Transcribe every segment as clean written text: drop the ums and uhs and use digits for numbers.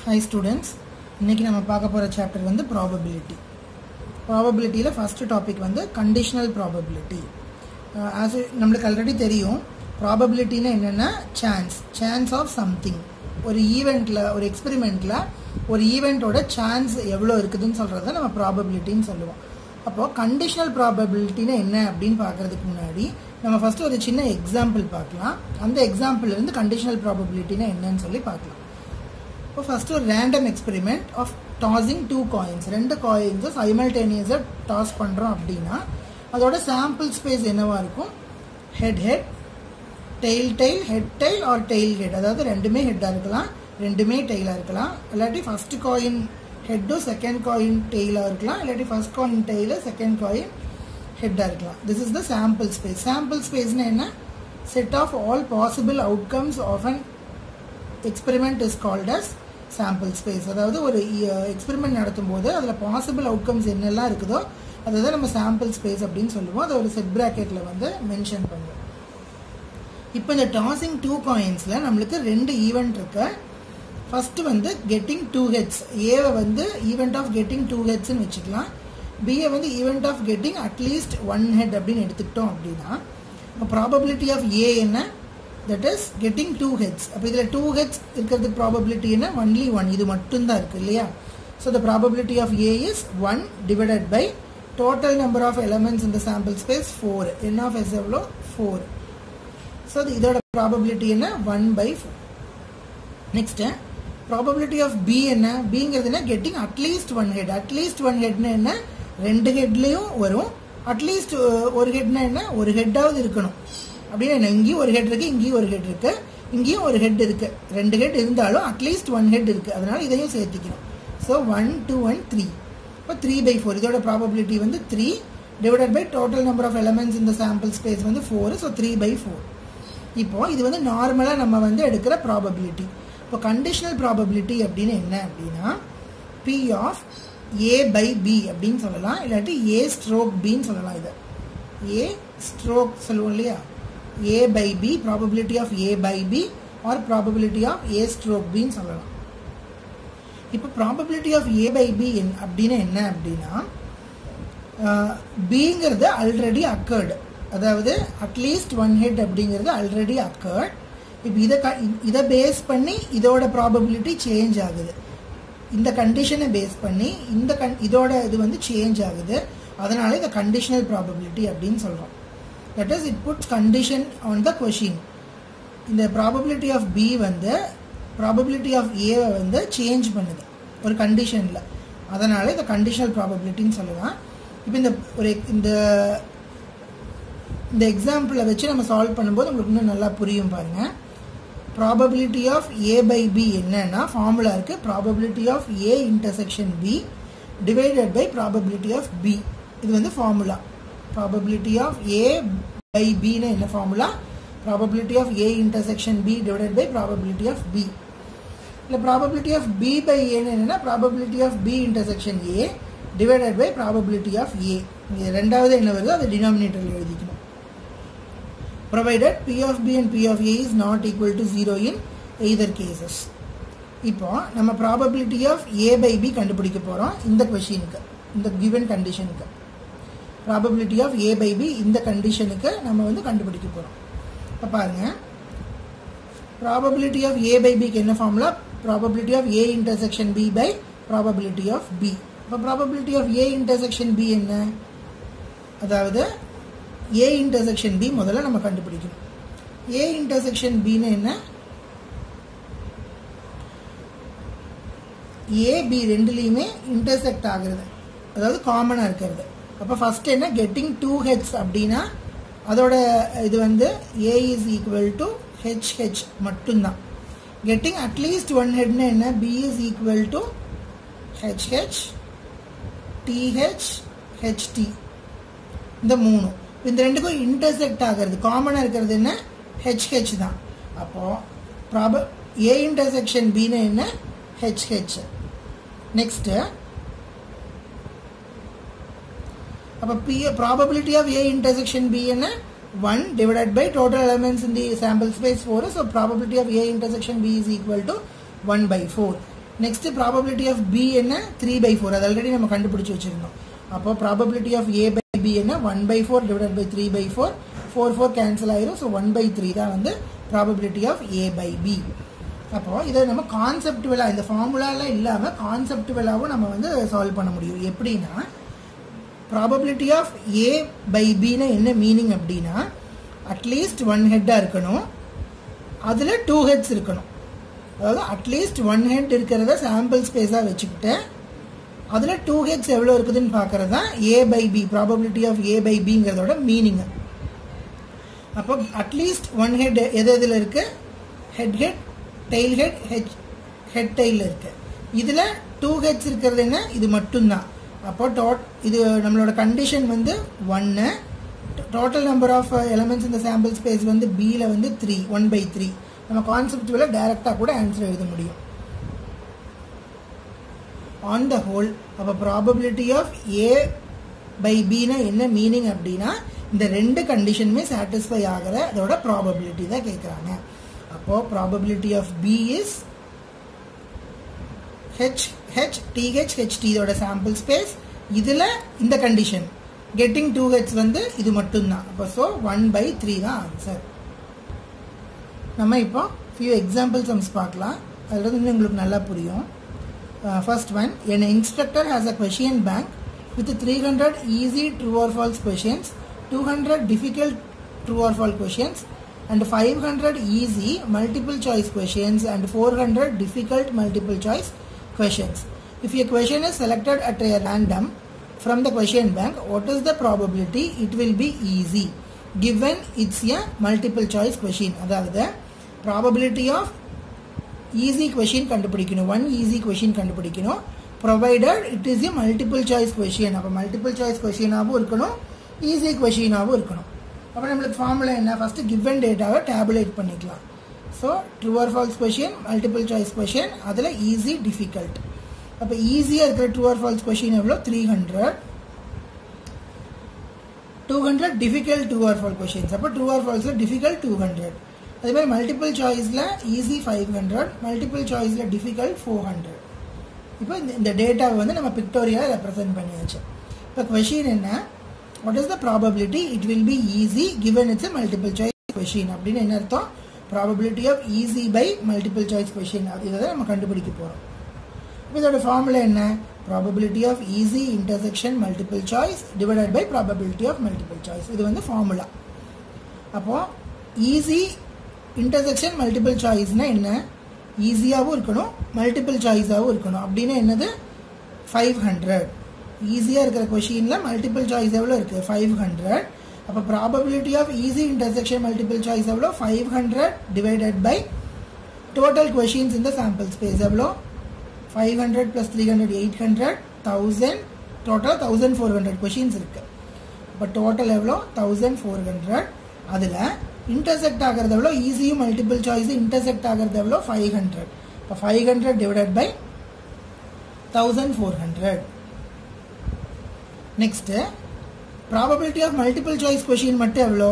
Hi students, இன்னைக்கு நம்ம பார்க்க போற சாப்டர் வந்து probability. Probabilityல first topic வந்து conditional probability. As நமக்கு ஆல்ரெடி தெரியும் probabilityனா என்னன்னா chance of something. ஒரு ஈவென்ட்ல ஒரு எக்ஸ்பெரிமென்ட்ல ஒரு ஈவென்ட்டோட சான்ஸ் எவ்வளவு இருக்குதுன்னு சொல்றத நம்ம probabilityன்னு சொல்லுவோம். அப்போ conditional probabilityனா என்ன அப்படினு பார்க்கிறதுக்கு முன்னாடி நம்ம ஃபர்ஸ்ட் ஒரு சின்ன எக்ஸாம்பிள் பார்க்கலாம். அந்த எக்ஸாம்பிள்ல இருந்து conditional probabilityனா என்னன்னு சொல்லி பார்க்கலாம். இப்போ ஃபர்ஸ்ட் ஒரு random experiment of tossing two coins. ரெண்டு coins simultaneously toss பண்றோம் அப்படினா அதோட sample space என்னவா இருக்கும்? head tail head tail or tail head. அதாவது ரெண்டுமே ஹெட்டா இருக்கலாம், ரெண்டுமே டெயிலா இருக்கலாம். இல்லாட்டி first coin head second coin tail இருக்கலாம், இல்லாட்டி first coin tail second coin head இருக்கலாம். This is the sample space. Sample space னா என்ன? Set of all possible outcomes of an experiment is called as sample space. அதாவது ஒரு experiment நடத்தும்போது அதுல possible outcomes என்னெல்லாம் இருக்குதோ அதுதான் நம்ம சாம்பிள் ஸ்பேஸ் அப்படின்னு சொல்லுவோம். அதை ஒரு செட் பிராக்கெட்ல வந்து மென்ஷன் பண்ணுவோம். இப்போ இந்த டாஸிங் டூ காயின்ஸ்ல நம்மளுக்கு ரெண்டு ஈவெண்ட் இருக்கு. ஃபர்ஸ்ட் வந்து கெட்டிங் டூ ஹெட்ஸ். ஏவை வந்து ஈவெண்ட் ஆஃப் கெட்டிங் டூ ஹெட்ஸ்ன்னு வச்சுக்கலாம். பிஏ வந்து event of getting at least one head அப்படின்னு எடுத்துக்கிட்டோம் அப்படின்னா ப்ராபபிலிட்டி ஆஃப் ஏ என்ன? That is getting two heads. அப்ப இதுல two heads இருக்கிறதுக்கு probability என்ன? only one. இது மட்டும் தான் இருக்கு இல்லையா? So the probability of A is 1 divided by total number of elements in the sample space 4. N of S எவ்வளோ? 4. So இதோட probability என்ன? 1 by 4. Next probability of B என்ன? Bங்கிறது என்ன? Getting at least one head. At least one head என்ன? ரெண்டு ஹெட்லயும் வரும். At least ஒரு ஹெட்னா என்ன? ஒரு ஹெட்டாவது இருக்கணும். அப்படின்னா இங்கேயும் ஒரு ஹெட் இருக்கு, இங்கேயும் ஒரு ஹெட் இருக்கு, இங்கேயும் ஒரு ஹெட் இருக்கு. ரெண்டு ஹெட் இருந்தாலும் அட்லீஸ்ட் ஒன் ஹெட் இருக்கு. அதனால இதையும் சேர்த்துக்கணும். ஸோ 1 2 1 3. இப்போ 3 by 4. இதோட ப்ராபபிலிட்டி வந்து 3 divided by total number of elements இந்த சாம்பிள் ஸ்பேஸ் வந்து 4. So 3 by 4. இப்போ இது வந்து நார்மலா நம்ம வந்து எடுக்கிற ப்ராபபிலிட்டி. இப்போ கண்டிஷனல் ப்ராபபிலிட்டி அப்படின்னு என்ன அப்படின்னா P of A by B அப்படின்னு சொல்லலாம், இல்லாட்டி A ஸ்ட்ரோக் Bன்னு சொல்லலாம். இது A ஸ்ட்ரோக் சொல்லுவோம் இல்லையா? A by B, probability of A by B or probability of A stroke B ன்னு சொல்லலாம். இப்போ probability of A by B அப்படின்னா என்ன அப்படின்னா Bங்கிறது ஆல்ரெடி occurred. அதாவது அட்லீஸ்ட் ஒன் ஹெட் அப்படிங்கிறது ஆல்ரெடி occurred. இப்போ இதை பேஸ் பண்ணி இதோட probability சேஞ்ச் ஆகுது. இந்த கண்டிஷனை பேஸ் பண்ணி இதோட இது வந்து சேஞ்ச் ஆகுது. அதனால இதை கண்டிஷனல் probability அப்படின்னு சொல்றோம். That is, it puts condition on the question. இந்த probability of B வந்து probability of A வந்து சேஞ்ச் பண்ணுது ஒரு கண்டிஷன்ல. அதனால இதை கண்டிஷனல் ப்ராபபிலிட்டின்னு சொல்லலாம். இப்போ இந்த எக்ஸாம்பிளை வச்சு நம்ம சால்வ் பண்ணும்போது உங்களுக்கு இன்னும் நல்லா புரியும் பாருங்க. probability of A by B என்னன்னா ஃபார்முலா இருக்கு. probability of A intersection B divided by probability of B. இது வந்து formula. probability of A by B னா என்ன formula? probability of A intersection B divided by probability of B. இல்ல probability of B by A னா என்னன்னா probability of B intersection A divided by probability of A. இது ரெண்டாவது என்ன வருதோ அதை டினாமினேட்டர்ல எழுதிக்கணும். provided P of B and P of A is not equal to 0 in either cases. இப்போ நம்ம probability of A by B கண்டுபிடிக்க போறோம் இந்த क्वेश्चनக்கு, இந்த given conditionக்கு. probability of A by B இந்த கண்டிஷனுக்கு நம்ம வந்து கண்டுபிடிக்க போறோம். இப்ப பாருங்க, probability of A by B க்கு என்ன formula? probability of A intersection B by probability of B. இப்ப probability of A intersection B என்ன? அதாவது A intersection B முதல்ல நம்ம கண்டுபிடிக்கணும். A intersection B னா என்ன? A B ரெண்டுலயுமே இன்டர்செக்ட் ஆகுறது, அதாவது காமனா இருக்கிறது. அப்ப ஃபர்ஸ்ட் என்ன? கெட்டிங் டூ ஹெட்ஸ் அப்படின்னா அதோட இது வந்து A is equal to HH மட்டும்தான். கெட்டிங் அட்லீஸ்ட் ஒன் ஹெட்னா என்ன? B is equal to HH TH HT. இந்த மூணு இந்த ரெண்டுக்கும் இன்டர்செக்ட் ஆகிறது காமனா இருக்கிறது என்ன? HH தான். அப்போ A intersection B னா என்ன? HH. நெக்ஸ்ட் அப்ப probability of A intersection B என்ன? 1 divided by total elements in the sample space 4. So probability of A intersection B is equal to 1 by 4. Next probability of B என்ன 3/4 அது already நம்ம கண்டுபிடிச்சு வச்சிருந்தோம். அப்போ probability of A by B என்ன 1/4 divided by 3/4 4 cancel ஆயிரும். So 1/3 தான் வந்து probability of A by B. அப்போ இதை நம்ம கான்செப்டுவலா இந்த ஃபார்முலாலாம் இல்லாமல் கான்செப்டுவலாவும் நம்ம வந்து சால்வ் பண்ண முடியும். எப்படின்னா ப்ராபபிலிட்டி ஆஃப் ஏ பை பின்னா என்ன மீனிங் அப்படின்னா அட்லீஸ்ட் 1 ஹெட்டாக இருக்கணும், அதில் 2 ஹெட்ஸ் இருக்கணும். அதாவது அட்லீஸ்ட் 1 ஹெட் இருக்கிறத சாம்பிள் ஸ்பேஸாக வச்சுக்கிட்டு அதில் 2 ஹெட்ஸ் எவ்வளோ இருக்குதுன்னு பார்க்கறது தான் A by B, probability of A by பிங்கிறதோட மீனிங். அப்போ அட்லீஸ்ட் 1 ஹெட் எது எதில் இருக்கு? ஹெட் டெய்ல் ஹெட் டெய்ல் இருக்கு. இதில் 2 ஹெட்ஸ் இருக்கிறது என்ன? இது மட்டும்தான். அப்போ இது நம்மளோட கண்டிஷன் வந்து 1. டோட்டல் நம்பர் ஆஃப் எலிமெண்ட்ஸ் இந்த சாம்பிள் ஸ்பேஸ் வந்து பியில் வந்து 3, 1/3. நம்ம கான்செப்டுவல டைரக்டாக கூட ஆன்சர் எழுத முடியும். ஆன் த ஹோல் அப்போ ப்ராபபிலிட்டி ஆஃப் ஏ பை பின்னா என்ன மீனிங் அப்படின்னா இந்த 2 கண்டிஷனுமே சாட்டிஸ்ஃபை ஆகிற அதோட ப்ராபபிலிட்டி தான் கேட்குறாங்க. அப்போ probability of B is HT இதோட சாம்பிள் ஸ்பேஸ். இதில் இந்த கண்டிஷன் கெட்டிங் 2 ஹெட்ஸ் வந்து இது மட்டும்தான். அப்போ ஸோ 1/3 தான் ஆன்சர். நம்ம இப்போ ஃபியூ எக்ஸாம்பிள் சம்ஸ் பார்க்கலாம். அதில் வந்து உங்களுக்கு நல்லா புரியும். First one, an instructor has a question bank with 300 easy true or false questions, 200 difficult true or false questions, and 500 easy multiple choice questions and 400 difficult multiple choice questions. If a question is selected at a random from the question bank, what is the probability it will be easy given it's a multiple choice question? அதாவது probability of easy question கண்டுபிடிக்கணும். 1 easy question கண்டுபிடிக்கணும் provided it is a multiple choice question. அப்போ multiple choice question ஆகவும் இருக்கணும், easy question ஆகவும் இருக்கணும். அப்போ நம்மளுக்கு ஃபார்முலா என்ன? ஃபர்ஸ்ட் கிவன் டேட்டாவை டேபுலேட் பண்ணிக்கலாம். So true or false question, multiple choice question, அதில் ஈஸி டிஃபிகல்ட். அப்போ ஈஸியாக இருக்கிற ட்ரூ ஆர் ஃபால்ஸ் கொஷின் எவ்வளோ? 300. 200 difficult true or false questions. அப்போ ட்ரூ ஆர் ஃபால்ஸில் டிஃபிகல்ட் 200. அதே மாதிரி மல்டிபிள் சாய்ஸில் ஈஸி 500, மல்டிபிள் சாய்ஸில் டிஃபிகல்ட் 400. இப்போ இந்த டேட்டாவை வந்து நம்ம பிக்டோரியாவில் ரெப்ரசென்ட் பண்ணியாச்சு. இப்போ கொஷின் என்ன? What is the probability it will be easy given it's a multiple choice question? அப்படின்னு என்ன அர்த்தம்? Probability of easy by multiple choice question. இதை நம்ம கண்டுபிடிக்க போகிறோம். இதோட ஃபார்முலா என்ன? Probability of easy intersection multiple choice divided by probability of multiple choice. இது வந்து ஃபார்முலா. அப்போ ஈஸி இன்டர்செக்ஷன் மல்டிபிள் சாய்ஸ்னா என்ன? ஈஸியாகவும் இருக்கணும், மல்டிபிள் சாய்ஸாகவும் இருக்கணும். அப்படின்னா என்னது? 500. ஈஸியாக இருக்கிற கொஷினில் மல்டிபிள் சாய்ஸ் எவ்வளோ இருக்குது? 500. அப்போ probability of easy intersection multiple choice எவ்வளோ? 500 டிவைடட் பை டோட்டல் கொஷின்ஸ் இந்த சாம்பிள் ஸ்பேஸ் எவ்வளோ? 500 + 300 800, 1000, டோட்டல் 1400 கொஷின்ஸ் இருக்குது. இப்போ டோட்டல் எவ்வளோ? 1400. அதில் இன்டர்செக்ட் ஆகிறது எவ்வளோ? ஈஸியும் மல்டிபிள் சாய்ஸு இன்டர்செக்ட் ஆகிறது எவ்வளோ? 500. இப்போ 500 divided by 1400. Next probability of multiple choice question மட்டும் எவ்வளோ?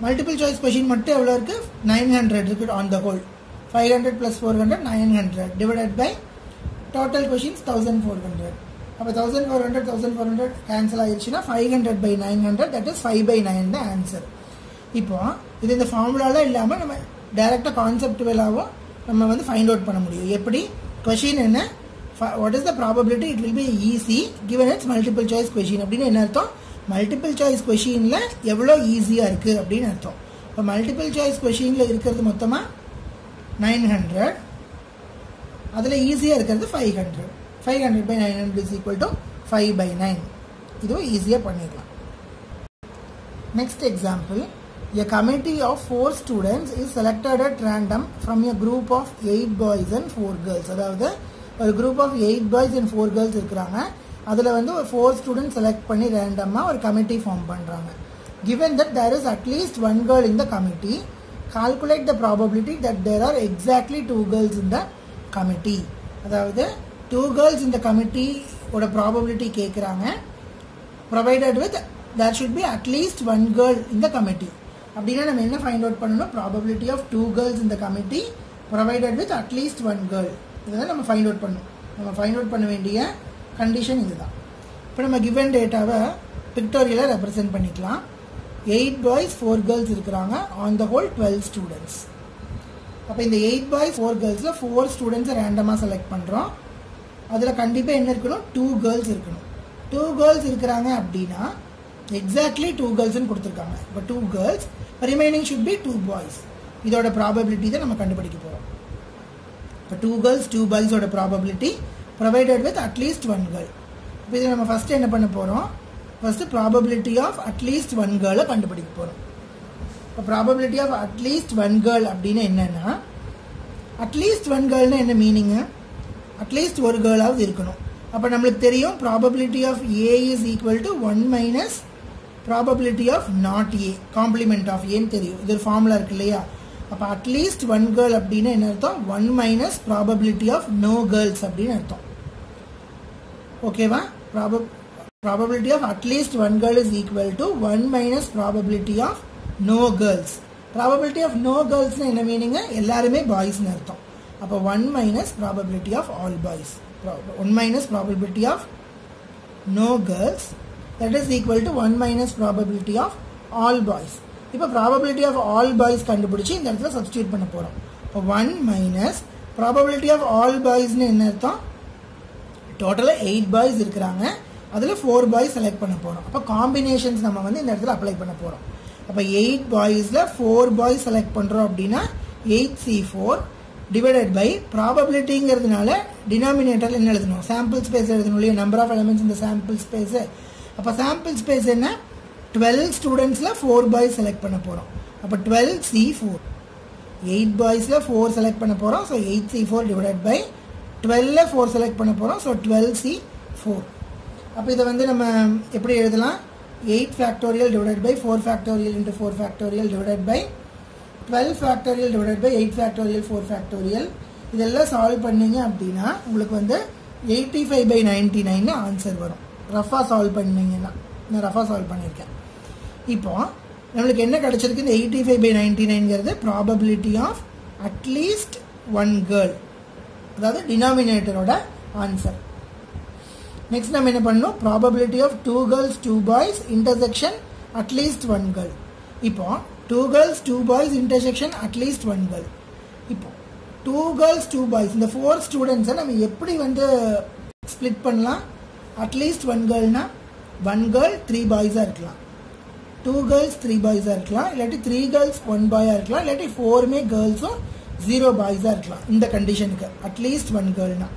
மல்டிபிள் சாய்ஸ் கொஷின் மட்டும் எவ்வளோ இருக்குது? 900 இருக்குது on the whole. 500 + 400 900 divided by total questions 1400. அப்போ 1400 கேன்சல் ஆயிடுச்சுன்னா 500/900 தட் இஸ் 5/9 தான் ஆன்சர். இப்போ இது இந்த ஃபார்முலாலாம் இல்லாமல் நம்ம டைரெக்டாக கான்செப்டுவலாகவும் நம்ம வந்து ஃபைண்ட் அவுட் பண்ண முடியும். எப்படி? கொஷின் என்ன? What is the probability it will be easy given its multiple choice question? அப்படின்னு என்ன அர்த்தம்? மல்டிபிள் சாய்ஸ் கொஷினில் எவ்வளோ ஈஸியாக இருக்குது அப்படின்னு அர்த்தம். இப்போ மல்டிபிள் சாய்ஸ் கொஷினில் இருக்கிறது மொத்தமாக 900, அதில் ஈஸியாக இருக்கிறது 500. 500/900 is equal to 5/9. இதுவும் ஈஸியாக பண்ணிடலாம். Next example, a committee of 4 students is selected at random from a group of 8 boys and 4 girls. அதாவது ஒரு group of 8 boys and 4 girls இருக்கிறாங்க. அதில் வந்து ஒரு 4 ஸ்டூடெண்ட்ஸ் செலக்ட் பண்ணி ரேண்டமாக ஒரு கமிட்டி ஃபார்ம் பண்ணுறாங்க. given that there is at least 1 girl in the committee, calculate the probability that there are exactly 2 girls in the committee. அதாவது 2 girls in the committee ஓட probability கேட்குறாங்க, provided with there should be at least 1 girl in the committee. அப்படின்னா நம்ம என்ன find out பண்ணணும்? probability of 2 girls in the committee provided with at least 1 girl. இதுதான் நம்ம find out பண்ணணும். நம்ம ஃபைண்ட் அவுட் பண்ண வேண்டிய கண்டிஷன் இதுதான். இப்போ நம்ம கிவன் டேட்டாவை பிக்டோரியலாக ரெப்ரசென்ட் பண்ணிக்கலாம். 8 boys 4 girls இருக்கிறாங்க. On the whole 12 students. அப்போ இந்த 8 boys 4 girlஸில் 4 ஸ்டூடெண்ட்ஸை ரேண்டமாக செலக்ட் பண்ணுறோம். அதில் கண்டிப்பாக என்ன இருக்கணும், 2 girls இருக்கணும். 2 girls இருக்கிறாங்க அப்படின்னா எக்ஸாக்ட்லி 2 girlsன்னு கொடுத்துருக்காங்க. இப்போ 2 girls, remaining should be 2 boys. இதோட ப்ராபபிலிட்டி தான் நம்ம கண்டுபிடிக்க போகிறோம். இப்போ 2 girls 2 boysோட probability provided with at least 1 girl. இப்போ இதை நம்ம ஃபஸ்ட்டு என்ன பண்ண போகிறோம், first probability of at least 1 girl கண்டுபிடிக்க போகிறோம். இப்போ ப்ராபபிலிட்டி ஆஃப் அட்லீஸ்ட் 1 girl அப்படின்னு என்னென்னா, அட்லீஸ்ட் 1 girlனா என்ன மீனிங்கு, அட்லீஸ்ட் ஒரு கேர்ளாவது இருக்கணும். அப்போ நம்மளுக்கு தெரியும் probability of A is equal to 1 minus probability of not A, complement of ஏன்னு தெரியும். இது ஒரு ஃபார்முலா இருக்கு இல்லையா. அப்போ அட்லீஸ்ட் 1 girl அப்படின்னு என்ன அர்த்தம், 1 minus probability of no girls அப்படின்னு அர்த்தம். ஓகேவா. Probability of at least 1 girl is equal to 1 minus probability of no girls. Probability of no girls என்ன மீனிங்க, எல்லாருமே பாய்ஸ்னு அர்த்தம். அப்போ 1 minus probability of all boys, 1 minus probability of no girls, that is equal to 1 minus probability of all boys. இப்போ probability of all boys கண்டுபிடிச்சி இந்த இடத்துல substitute பண்ண போகிறோம். இப்போ 1 minus probability of all boysனு என்ன அர்த்தம், டோட்டலாக 8 boys இருக்கிறாங்க, அதில் 4 boys செலக்ட் பண்ண போகிறோம். அப்போ காம்பினேஷன்ஸ் நம்ம வந்து இந்த இடத்துல அப்ளை பண்ண போகிறோம். அப்போ 8 boysல 4 boys செலக்ட் பண்ணுறோம் அப்படின்னா 8C4 டிவைடட் பை ப்ராபபிலிட்டிங்கிறதுனால டினாமினேட்டர் என்ன எழுதணும், சாம்பிள் ஸ்பேஸ் எழுதணும் இல்லையா, நம்பர் ஆஃப் எலிமெண்ட்ஸ் இந்த சாம்பிள் ஸ்பேஸு. அப்போ சாம்பிள் ஸ்பேஸ் என்ன, 12 ஸ்டூடெண்ட்ஸில் 4 boys செலக்ட் பண்ண போகிறோம். அப்போ 12C4, 8 boysல 4 செலக்ட் பண்ண போகிறோம். ஸோ 8C4 டிவைடட் பை 12ல 4 செலக்ட் பண்ண போகிறோம். So 12C4. அப்போ இதை வந்து நம்ம எப்படி எழுதலாம், 8 factorial divided by 4 factorial into 4 factorial divided by 12 factorial divided by 8 factorial 4 factorial. இதெல்லாம் சால்வ் பண்ணிங்க அப்படின்னா உங்களுக்கு வந்து 85/99 ஆன்சர் வரும். ரஃபாக சால்வ் பண்ணிங்கன்னா, நான் ரஃபாக சால்வ் பண்ணியிருக்கேன். இப்போ நம்மளுக்கு என்ன கிடச்சிருக்கு, இந்த 85/99ங்கிறது ப்ராபபிலிட்டி ஆஃப் அட்லீஸ்ட் 1 girl, அதாவது டினாமினேட்டரோட ஆன்சர். நெக்ஸ்ட் நம்ம என்ன பண்ணணும், probability of 2 girls 2 boys intersection at least 1 girl. இப்போ 2 girls 2 boys intersection at least 1 girl. இப்போ 2 girls 2 boys இந்த 4 ஸ்டூடெண்ட்ஸை நம்ம எப்படி வந்து ஸ்ப்ளிட் பண்ணலாம், அட்லீஸ்ட் 1 girlனா 1 girl 3 boysஆக இருக்கலாம், 2 girls 3 boysஆக இருக்கலாம், இல்லாட்டி 3 girls 1 boyஆக இருக்கலாம், இல்லாட்டி 4மே கேர்ள்ஸும் 0 boysஆக இருக்கலாம். இந்த கண்டிஷனுக்கு அட்லீஸ்ட் 1 girlனா.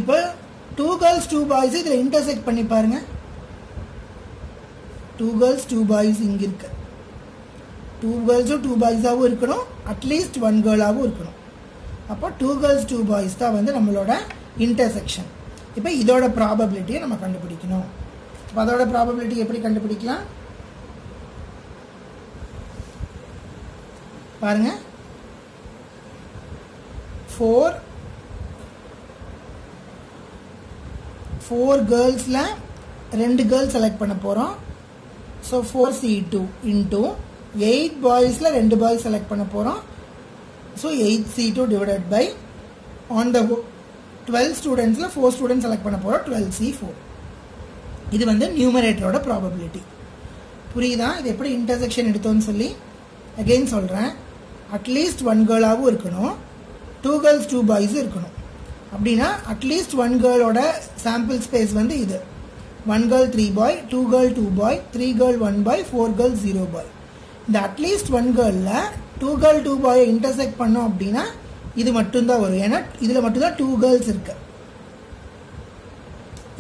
இப்போ 2 girls 2 boys இதில் இன்டர்செக்ட் பண்ணி பாருங்க. 2 girls 2 boys இங்கே இருக்கு. 2 girlஸும் 2 boysஆகவும் இருக்கணும், அட்லீஸ்ட் 1 girlஆகவும் இருக்கணும். அப்போ 2 girls 2 boys தான் வந்து நம்மளோட இன்டர்செக்ஷன். இப்போ இதோட ப்ராபபிலிட்டியை நம்ம கண்டுபிடிக்கணும். இப்போ அதோட ப்ராபபிலிட்டி எப்படி கண்டுபிடிக்கலாம் பாருங்க. 4 கேர்ள்ஸில் 2 கேர்ள்ஸ் செலக்ட் பண்ண போகிறோம். ஸோ 4C2 இன்ட்டு 8 பாய்ஸில் 2 பாய்ஸ் செலக்ட் பண்ண போகிறோம். So 8C2 divided by on the 12 ஸ்டூடெண்ட்ஸில் 4 ஸ்டூடெண்ட்ஸ் செலக்ட் பண்ண போகிறோம், 12C4. இது வந்து நியூமரேட்டரோட ப்ராபபிலிட்டி. புரியுதா, இது எப்படி இன்டர்செக்ஷன் எடுத்தோன்னு சொல்லி அகெயின் சொல்கிறேன். அட்லீஸ்ட் 1 girlஆகவும் இருக்கணும், 2 girls 2 boys இருக்கணும். அப்படின்னா அட்லீஸ்ட் 1 girlோட சாம்பிள் ஸ்பேஸ் வந்து இது 1 girl 3 boy, 2 girl 2 boy, 3 girl 1 boy, 4 girl 0 boy. இந்த அட்லீஸ்ட் 1 girlல 2 girl 2 boy இன்டர்செக்ட் பண்ணோம் அப்படின்னா இது மட்டும்தான் வரும். ஏன்னா இதில் மட்டும்தான் 2 girls இருக்கு,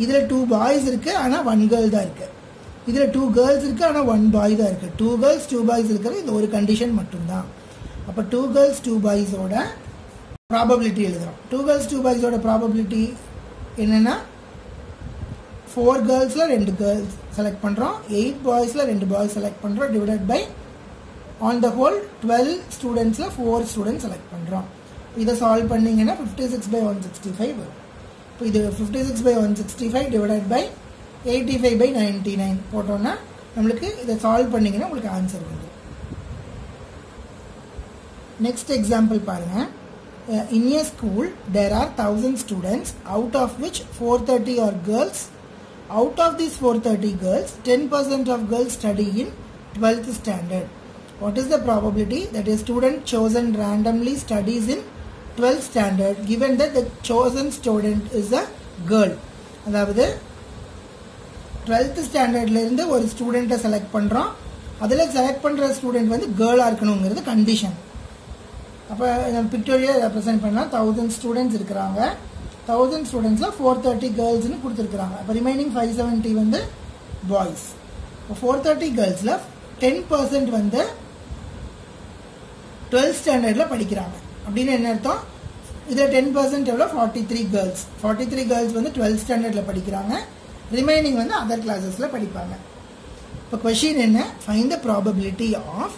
இதில் 2 boys இருக்கு ஆனால் 1 girl தான் இருக்கு, இதில் 2 girls இருக்கு ஆனால் 1 boy தான் இருக்கு. 2 girls 2 boys இருக்கிறது இந்த ஒரு கண்டிஷன் மட்டும்தான். அப்போ 2 girls 2 boysோட ப்ராபபிலிட்டி எழுதுறோம். 2 girls 2 boysோட ப்ராபபிலிட்டி என்னன்னா 4 girlஸில் 2 girls செலக்ட் பண்ணுறோம், 8 boysல 2 boys செலக்ட் பண்ணுறோம், divided by on the whole 12 ஸ்டூடெண்ட்ஸில் 4 ஸ்டூடெண்ட்ஸ் செலக்ட் பண்ணுறோம். இதை சால்வ் பண்ணிங்கன்னா 56/165 வரும். இப்போ இது 56/165 டிவைடட் பை 85/99 போட்டோம்னா நம்மளுக்கு இதை சால்வ் பண்ணிங்கன்னா உங்களுக்கு ஆன்சர் வந்துடும். நெக்ஸ்ட் எக்ஸாம்பிள் பாருங்கள். in a school there are 1000 students, out of which 430 are girls. Out of these 430 girls, 10% of girls study in 12th standard. What is the probability that a student chosen randomly studies in 12th standard given that the chosen student is a girl? அதாவது 12th ஸ்டாண்டர்ட்ல இருந்து ஒரு ஸ்டூடெண்ட்டை select பண்றோம். அதுல select பண்ற student வந்து கேர்ளா இருக்கணும்ங்கிறது condition. அப்ப நம்ம பிக்டோரியல் ரெப்ரசென்ட் பண்ணலாம். 1000 ஸ்டூடெண்ட்ஸ் இருக்காங்க. 1000 ஸ்டூடெண்ட்ஸ்ல 430 கேர்ள்ஸ்னு கொடுத்திருக்காங்க. அப்ப ரிமைனிங் 570 வந்து பாய்ஸ். 430 கேர்ள்ஸ்ல 10% வந்து 12th ஸ்டாண்டர்ட்ல படிக்கிறாங்க. அப்படின்னு என்ன அர்த்தம்? இதுல 10% எவ்வளவு? 43 கேர்ள்ஸ். 43 கேர்ள்ஸ் வந்து 12th ஸ்டாண்டர்ட்ல படிக்கிறாங்க. ரிமைனிங் வந்து அதர் கிளாஸஸ்ல படிப்பாங்க. இப்போ क्वेश्चन என்ன? Find the probability of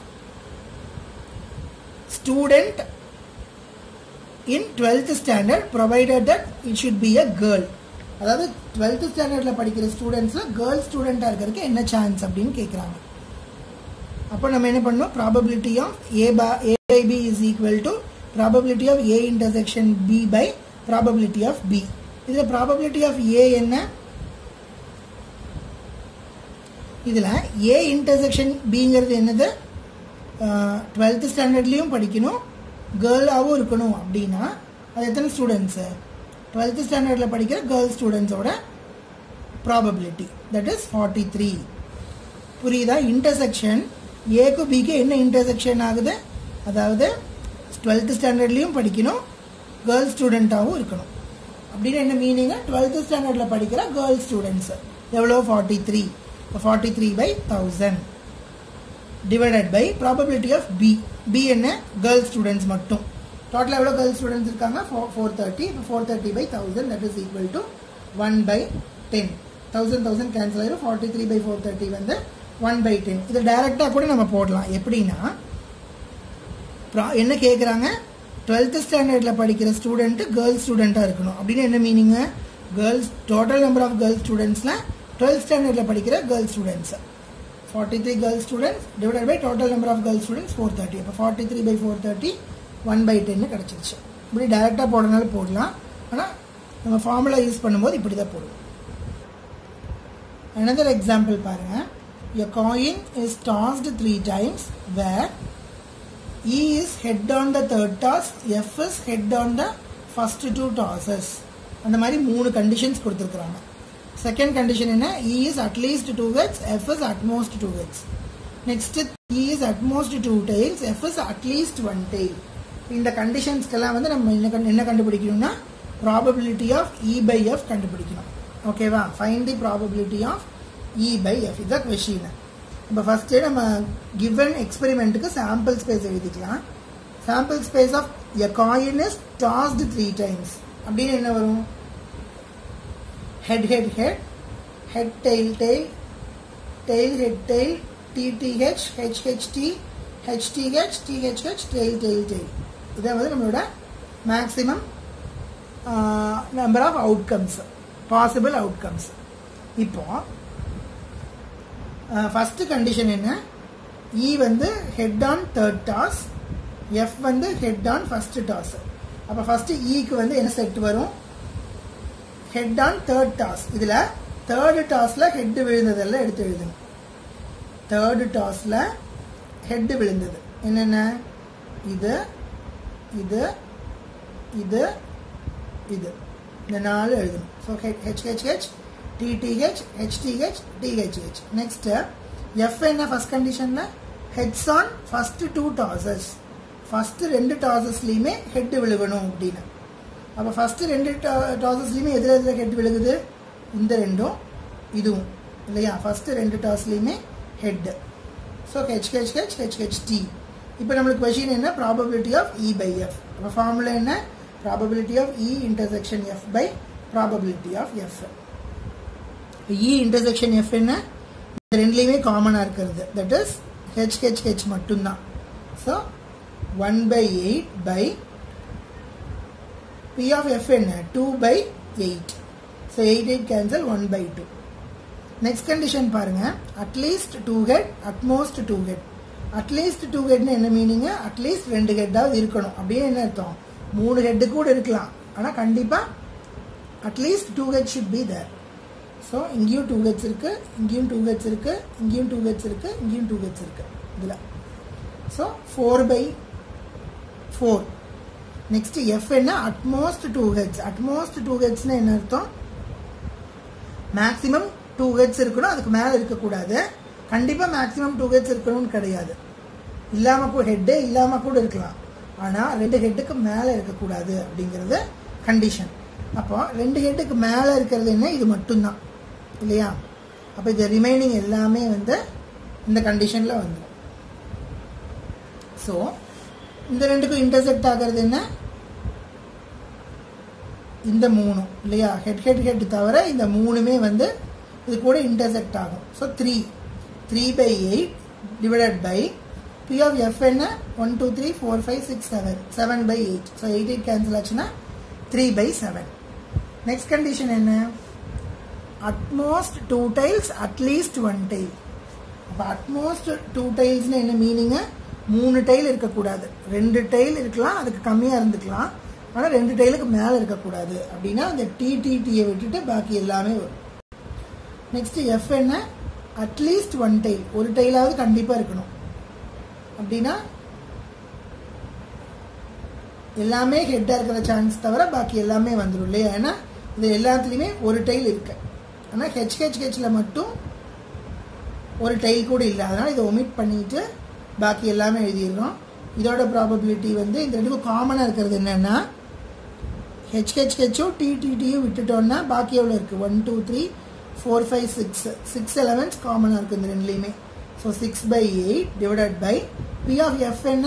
student in 12th standard provided that it should be a girl. அதாவது 12th ஸ்டாண்டர்ட்ல படிக்கிற ஸ்டூடெண்ட்ஸ்ல கேர்ள் ஸ்டூடெண்டா இருக்கிறதுக்கு என்ன சான்ஸ் அப்படின்னு கேக்குறாங்க. அப்போ நம்ம என்ன பண்ணோம்? probability of a by b is equal to probability of a intersection b by probability of b. இதுல probability of a என்ன? இதுல a intersection bங்கிறது என்னது? 12th ஸ்டாண்டர்ட்லயும் படிக்கணும், கேர்ளாவும் இருக்கணும். அப்படின்னா அது எத்தனை ஸ்டூடெண்ட்ஸ்? 12th ஸ்டாண்டர்ட்ல படிக்கிற கேர்ள் ஸ்டூடெண்ட்ஸோட ப்ராபபிலிட்டி தட் இஸ் 43. புரியுதா? இன்டர்செக்ஷன் ஏக்கு பிக்கு என்ன இன்டர்செக்ஷன் ஆகுது? அதாவது 12th ஸ்டாண்டர்ட்லயும் படிக்கணும், கேர்ள் ஸ்டூடெண்டாவும் இருக்கணும். அப்படின்னு என்ன மீனிங்? 12th ஸ்டாண்டர்ட்ல படிக்கிற கேர்ள் ஸ்டூடெண்ட்ஸ் எவ்வளோ? 43. 43 by 1000 divided by probability of b. b என்ன? girl students மட்டும். டோட்டல் எவ்வளவு girl students இருக்காங்க? 430. 430 by 1000 that is equal to 1 by 10. 1000 cancel ஆயிரும். 43 by 430 வந்து 1 by 10. இது டைரக்டா கூட நம்ம போடலாம். எப்படின்னா என்ன கேக்குறாங்க? 12th ஸ்டாண்டர்ட்ல படிக்கிற ஸ்டூடெண்ட் கேர்ள் ஸ்டூடெண்டா இருக்கணும். அப்படின்னு என்ன meaning? Girls total number of girl ஸ்டூடெண்ட்ஸ்ல 12th ஸ்டாண்டர்ட்ல படிக்கிற girl students 43 girl students divided by total number of girl students 430. அப்ப 43 by 430 1 by 10 கிடைச்சிருச்சு. இப்படி டைரக்டா போடனால போடலாம். ஆனா நம்ம ஃபார்முலா யூஸ் பண்ணும்போது இப்படி தான் போடுவோம். another example பாருங்க. a coin is tossed 3 times where E is head on the third toss, F is head on the first 2 tosses. அந்த மாதிரி மூணு கண்டிஷன்ஸ் கொடுத்திருக்காங்க. Second condition என்ன? E is at least 2 heads, F is at most 2 heads. Next, E is at most 2 tails, F is at least 1 tail. இந்த கண்டிஷன்ஸ்க்கெல்லாம் வந்து நம்ம என்ன கண்டுபிடிக்கணும்னா probability of E by F கண்டுபிடிக்கணும். ஓகேவா? find the probability of E by F. இதுதான் question. இப்போ first நம்ம given experimentக்கு sample space எழுதிக்கலாம். sample space of a coin is tossed 3 times. அப்படின்னு என்ன வரும்? head head head, head tail tail, tail head tail, TTH, HHT, HTH, THH, tail tail tail. இதான் வந்து நம்மளோட maximum number of outcomes, possible outcomes. இப்போ first condition என்ன? E வந்து head on third toss, F வந்து head on first toss. அப்ப first E க்கு வந்து என்ன செட் வரும்? head on third toss. இதுல third tossல head விழுந்ததெல்லாம் எடுத்து எழுதணும். third tossல head விழுந்தது என்னென்ன? இது இது இது இது இந்த நாலு எழுதணும். so HHH, TTH, HTH, THH. next F என்ன first conditionல? heads on first 2 tosses. first 2 tossesலயுமே head விழுகணும் அப்படினா. அப்ப ஃபர்ஸ்ட் 2 டாஸஸ்லயுமே எதுல ஹெட் விழுகுது? இந்த ரெண்டும் இதுவும் இல்லையா? ஃபர்ஸ்ட் 2 டாஸ்லயுமே ஹெட். So HHH, HHT. இப்போ நமக்கு क्वेश्चन என்ன? probability of E by F. அப்ப ஃபார்முலா என்ன? probability of E intersection F by probability of F. E intersection F என்ன? இந்த ரெண்டுலயுமே காமனா இருக்குது. that is HHH மட்டும்தான். so 1 by 8 by P of F என்ன? 2 by 8. So 8 cancel 1 by 2. Next condition பாருங்க. at least 2 head, at most 2 head. at least 2 head என்ன meaning? at least 2 head ஆவது இருக்கணும். அப்படியே என்ன அர்த்தம்? 3 ஹெட் கூட இருக்கலாம், ஆனால் கண்டிப்பாக at least 2 head should be there. So இங்கேயும் 2 ஹெட்ஸ் இருக்குது, இங்கேயும் 2 ஹெட்ஸ் இருக்குது, இங்கேயும் 2 ஹெட்ஸ் இருக்குது, இங்கேயும் 2 ஹெட்ஸ் இருக்குது இதில். ஸோ 4/4. நெக்ஸ்ட் எஃப் என்ன, அட்மோஸ்ட் 2 ஹெட்ஸ். அட்மோஸ்ட் 2 ஹெட்ஸ்னா என்ன அர்த்தம், மேக்ஸிமம் 2 ஹெட்ஸ் இருக்கணும், அதுக்கு மேலே இருக்கக்கூடாது. கண்டிப்பாக மேக்ஸிமம் 2 ஹெட்ஸ் இருக்கணும்னு கிடையாது, இல்லாமல் கூட ஹெட்டே இல்லாமல் கூட இருக்கலாம், ஆனால் 2 ஹெட்டுக்கு மேலே இருக்கக்கூடாது அப்படிங்கிறது கண்டிஷன். அப்போ 2 ஹெட்டுக்கு மேலே இருக்கிறது என்ன, இது மட்டும்தான் இல்லையா. அப்போ இது ரிமைனிங் எல்லாமே வந்து இந்த கண்டிஷனில் வந்துடும். ஸோ இந்த ரெண்டுக்கும் இன்டர்செக்ட் ஆகிறது என்ன, இந்த 3 இல்லையா. ஹெட் ஹெட் ஹெட் தவிர இந்த 3மே வந்து இது கூட இன்டர்செக்ட் ஆகும். So 3/8 divided by P of F என்ன, 1 2 3 4 5 6 7 7/8. ஸோ 8 கேன்சல் ஆச்சுன்னா 3/7. நெக்ஸ்ட் கண்டிஷன் என்ன, அட்மோஸ்ட் 2 டைல்ஸ் அட்லீஸ்ட் 1 டைல். அப்போ அட்மோஸ்ட் 2 டைல்ஸ்னு என்ன மீனிங்கு, 3 டைல் இருக்கக்கூடாது, 2 டைல் இருக்கலாம், அதுக்கு கம்மியாக இருந்துக்கலாம், ஆனால் 2 டைலுக்கு மேலே இருக்கக்கூடாது. அப்படின்னா அந்த டிடிடியை விட்டுட்டு பாக்கி எல்லாமே வரும். நெக்ஸ்ட் எஃப் என்ன, அட்லீஸ்ட் 1 டைல், ஒரு டைலாவது கண்டிப்பாக இருக்கணும். அப்படின்னா எல்லாமே ஹெட்டாக இருக்கிற சான்ஸ் தவிர பாக்கி எல்லாமே வந்துடும் இல்லையா. ஏன்னா இது எல்லாத்துலேயுமே ஒரு டைல் இருக்கு, ஆனால் ஹெச்ஹெச்ஹெச்சில் மட்டும் ஒரு டைல் கூட இல்லை, அதனால் இதை ஒமிட் பண்ணிட்டு பாக்கி எல்லாமே எழுதிடுறோம். இதோட ப்ராபபிலிட்டி வந்து இந்த ரெண்டுக்கும் காமனாக இருக்கிறது என்னென்னா, ஹெச்ஹெச்ஹெச்சும் டிடிடியும் விட்டுட்டோம்னா பாக்கி எவ்வளோ இருக்குது, 1 2 3 4 5 6 எலமெண்ட்ஸ் காமனாக இருக்குது இந்த ரெண்டுலேயுமே. So 6/8 divided by P of F என்ன,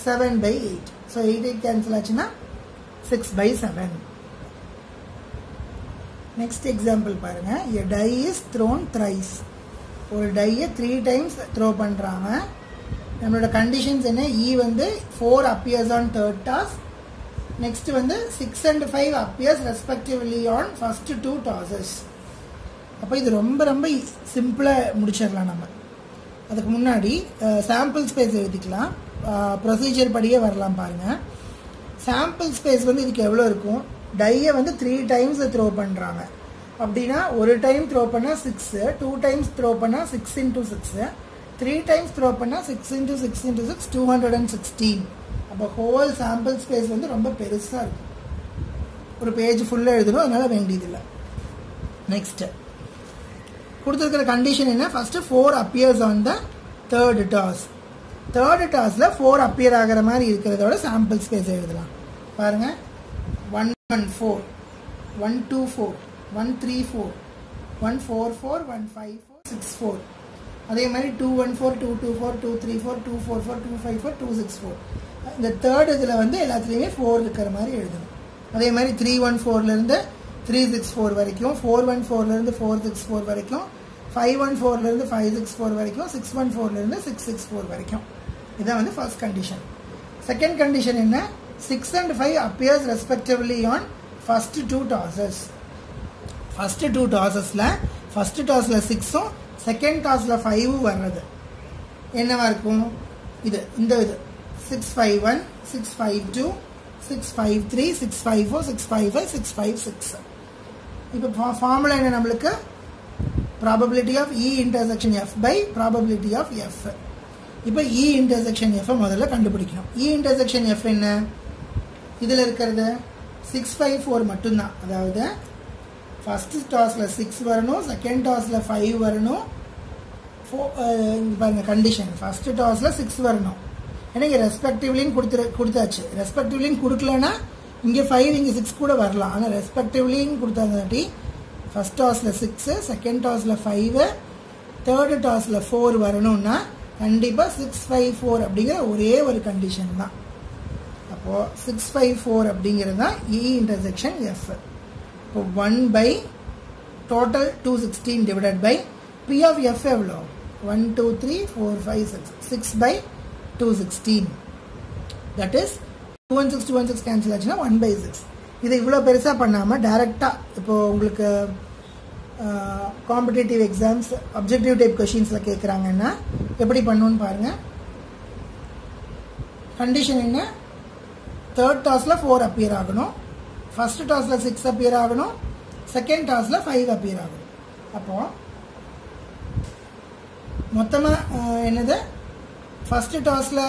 7/8. ஸோ 8 கேன்சல் ஆச்சுன்னா 6/7. நெக்ஸ்ட் எக்ஸாம்பிள் பாருங்க, a die is thrown thrice. ஒரு டையை 3 டைம்ஸ் த்ரோ பண்ணுறாங்க. நம்மளோட கண்டிஷன்ஸ் என்ன, E வந்து 4 appears on third toss, next வந்து 6 and 5 appears respectively on first 2 tosses. அப்போ இது ரொம்ப ரொம்ப சிம்பிளாக முடிச்சிடலாம் நம்ம. அதுக்கு முன்னாடி சாம்பிள் ஸ்பேஸ் எழுதிக்கலாம், ப்ரொசீஜர் படியே வரலாம் பாருங்கள். சாம்பிள் ஸ்பேஸ் வந்து இதுக்கு எவ்வளோ இருக்கும், டையை வந்து 3 டைம்ஸ் த்ரோ பண்ணுறாங்க. அப்படின்னா ஒரு டைம் த்ரோ பண்ணால் 6, 2 டைம்ஸ் த்ரோ பண்ணால் 6 × 6, 3 டைம்ஸ் த்ரோ பண்ணால் 6 × 6 × 6 216. அப்போ ஹோல் சாம்பிள் ஸ்பேஸ் வந்து ரொம்ப பெருசாக இருக்கும், ஒரு பேஜ் ஃபுல்லாக எழுதணும், அதனால் வேண்டியதில்லை. நெக்ஸ்ட்டு கொடுத்துருக்கிற கண்டிஷன் என்ன, first 4 appears on the third toss. Third டாஸில் 4 appear ஆகிற மாதிரி இருக்கிறதோட சாம்பிள் ஸ்பேஸ் எழுதலாம். பாருங்கள், 114 124 134 144 154 64. அதே மாதிரி 214 224 234 244 254 264. இந்த தேர்ட் இதில் வந்து எல்லாத்துலேயுமே 4 இருக்கிற மாதிரி எழுதணும். அதே மாதிரி 314லேருந்து 364 வரைக்கும், 414லேருந்து 464 வரைக்கும், 514லேருந்து 564 வரைக்கும், 614லேருந்து 664 வரைக்கும். இதான் வந்து ஃபர்ஸ்ட் கண்டிஷன். செகண்ட் கண்டிஷன் என்ன, 6 and 5 appears respectively on first 2 tosses. First 2 டாஸஸில் ஃபர்ஸ்ட் டாஸில் 6ம் செகண்ட் டாஸில் 5ம் வர்றது என்னவா இருக்கும், இது இந்த இது 651 652 653 654 655 656. இப்போ ஃபார்முலா என்ன நம்மளுக்கு, probability of E intersection F by probability of F. இப்போ E இன்டர்செக்ஷன் F முதல்ல கண்டுபிடிக்கணும். E இன்டர்செக்ஷன் F என்ன, இதில் இருக்கிறது 654 மட்டும்தான். அதாவது ஃபர்ஸ்ட் டாஸில் 6 வரணும், செகண்ட் டாஸில் 5 வரணும். பாருங்க கண்டிஷன், ஃபர்ஸ்ட் டாஸில் 6 வரணும். ஏன்னா இங்கே ரெஸ்பெக்டிவ்லின்னு கொடுத்தாச்சு. ரெஸ்பெக்டிவ்லின்னு கொடுக்கலன்னா இங்கே 5 இங்கே 6 கூட வரலாம். ஆனால் ரெஸ்பெக்டிவ்லின்னு கொடுத்தாங்காட்டி ஃபர்ஸ்ட் டாஸில் 6, செகண்ட் டாஸில் 5, தேர்டு டாஸில் 4 வரணும்னா கண்டிப்பாக 654 அப்படிங்கிற ஒரே ஒரு கண்டிஷன் தான். அப்போது 654 அப்படிங்கிறது தான் E இன்டர்செக்ஷன் F. இப்போ 1 by டோட்டல் 216 divided by P of F எவ்வளோ, 1 2 3 4 5 6 6 by 216. தட் இஸ் 216 216 கேன்சல் ஆச்சுன்னா 1/6. இதை இவ்வளோ பெருசாக பண்ணாமல் டைரெக்டாக இப்போது உங்களுக்கு காம்படிட்டிவ் எக்ஸாம்ஸ் அப்ஜெக்டிவ் டைப் கொஷின்ஸில் கேட்குறாங்கன்னா எப்படி பண்ணணும்னு பாருங்கள். கண்டிஷன் என்ன, தேர்ட் டாஸில் 4 அப்பியர் ஆகணும், ஃபர்ஸ்ட் டாஸில் 6 அப்பியர் ஆகணும், செகண்ட் டாஸில் 5 அப்பியர் ஆகணும். அப்போது மொத்தமாக என்னது, ஃபர்ஸ்ட் டாஸில்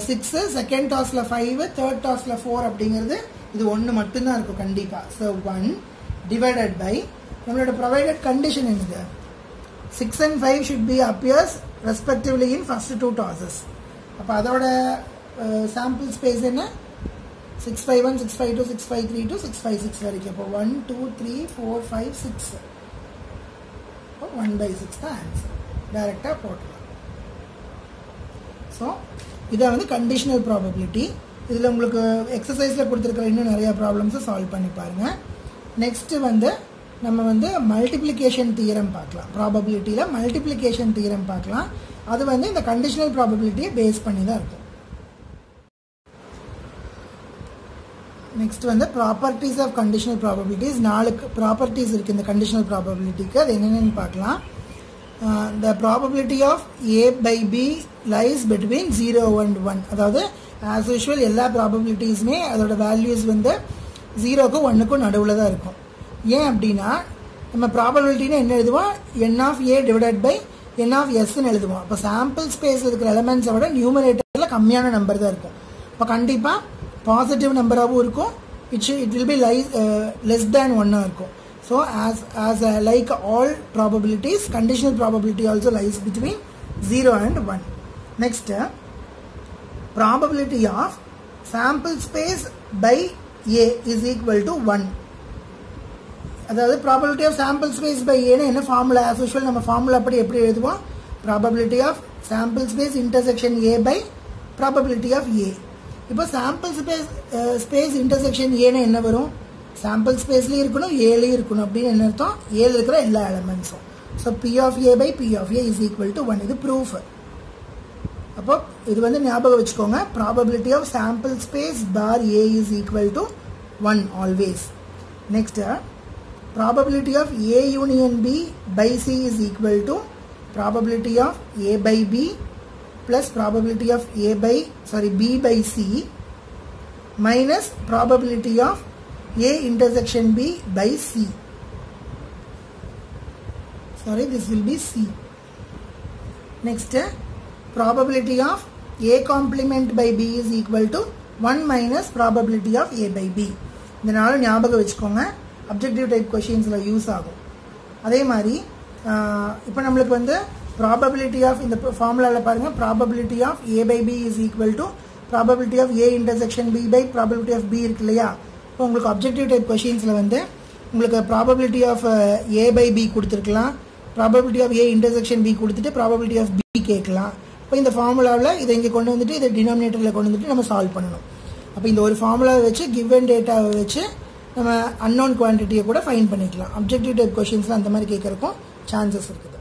6, செகண்ட் டாஸில் 5, தேர்ட் டாஸில் 4 அப்படிங்கிறது இது ஒன்று மட்டும்தான் இருக்கும் கண்டிப்பாக. ஸோ 1 டிவைடட் பை நம்மளோட ப்ரொவைடட் கண்டிஷன் என்னது, 6 and 5 should be appears respectively in first 2 tosses. அப்போ அதோட சாம்பிள் ஸ்பேஸ் என்ன, 651, 652, 6532, 656 வரைக்கும். அப்போ 1 2 3 4 5 6, 1/6 தான் ஆன்சர். டைரெக்டாக போட்டுக்கலாம். ஸோ இதை வந்து கண்டிஷனல் ப்ராபபிலிட்டி. இதில் உங்களுக்கு எக்ஸசைஸில் கொடுத்துருக்கிற இன்னும் நிறையா ப்ராப்ளம்ஸை சால்வ் பண்ணி பாருங்கள். நெக்ஸ்ட்டு வந்து நம்ம வந்து மல்டிப்ளிகேஷன் தியரம் பார்க்கலாம். ப்ராபபிலிட்டியில் மல்டிப்ளிகேஷன் தியரம் பார்க்கலாம். அது வந்து இந்த கண்டிஷனல் ப்ராபபிலிட்டியை பேஸ் பண்ணி தான் இருக்கும். நெக்ஸ்ட் வந்து properties of conditional probabilities. 4 properties இருக்குது இந்த கண்டிஷனல் ப்ராபபிலிட்டிக்கு. அது என்னென்னு பார்க்கலாம். The probability of A by B lies between 0 and 1. அதாவது as usual எல்லா ப்ராபபிலிட்டிஸுமே அதோட வேல்யூஸ் வந்து 0க்கும் 1க்கும் நடுவில் தான் இருக்கும். ஏன் அப்படின்னா நம்ம ப்ராபபிலிட்டின்னு என்ன எழுதுவோம், n of A divided by n of Sன்னு எழுதுவோம். அப்போ சாம்பிள் ஸ்பேஸில் இருக்கிற எலமெண்ட்ஸை விட நியூமரேட்டரில் கம்மியான நம்பர் தான் இருக்கும். அப்போ கண்டிப்பாக பாசிட்டிவ் நம்பராகவும் இருக்கும், it will be less than 1 இருக்கும். So as like all probabilities, conditional probability also lies between 0 and 1. Next, probability of sample space by A is equal to 1. அதாவது probability of sample space by A னா என்ன formula, as usual நம்ம formula அப்படி எப்படி எழுதுவோம், probability of sample space intersection A by probability of A. இப்போ sample space intersection A னா என்ன வரும், சாம்பிள் ஸ்பேஸ்லேயும் இருக்கணும், ஏலையும் இருக்கணும். அப்படின்னு என்ன அர்த்தம், ஏழு இருக்கிற எல்லா எலமெண்ட்ஸும். So P of A by P of A is equal to 1. இது ப்ரூஃப். அப்போ இது வந்து ஞாபகம் வச்சுக்கோங்க, probability of sample space bar A is equal to 1 always. Next, probability of A union B by C is equal to probability of A by B plus probability of B by C minus probability of A intersection B by C. Sorry, this will be C. Next, probability of A complement by B is equal to 1 minus probability of A by B. இதனால ஞாபகம் வச்சுக்கோங்க, objective type கொஷின்ஸில் use ஆகும். அதே மாதிரி இப்போ நம்மளுக்கு வந்து probability of இந்த ஃபார்முலாவில் பாருங்கள், probability of A by B is equal to probability of A intersection B by probability of B இருக்கு இல்லையா. இப்போ உங்களுக்கு அப்ஜெக்டிவ் டைப் கொஷின்ஸில் வந்து உங்களுக்கு probability of A by B கொடுத்துருக்கலாம், probability of A intersection B கொடுத்துட்டு ப்ராபபிலிட்டி ஆஃப் B கேட்கலாம். இப்போ இந்த ஃபார்முலாவில் இதை இங்கே கொண்டு வந்துட்டு இதை டினாமினேட்டரில் கொண்டு வந்துட்டு நம்ம சால்வ் பண்ணணும். அப்போ இந்த ஒரு ஃபார்முலாவை வச்சு கிவன் டேட்டாவை வச்சு நம்ம அன்னோன் குவான்டிட்டியை கூட ஃபைண்ட் பண்ணிக்கலாம். அப்ஜெக்டிவ் டைப் கொஷின்ஸில் அந்த மாதிரி கேட்குறக்கும் சான்சஸ் இருக்குது.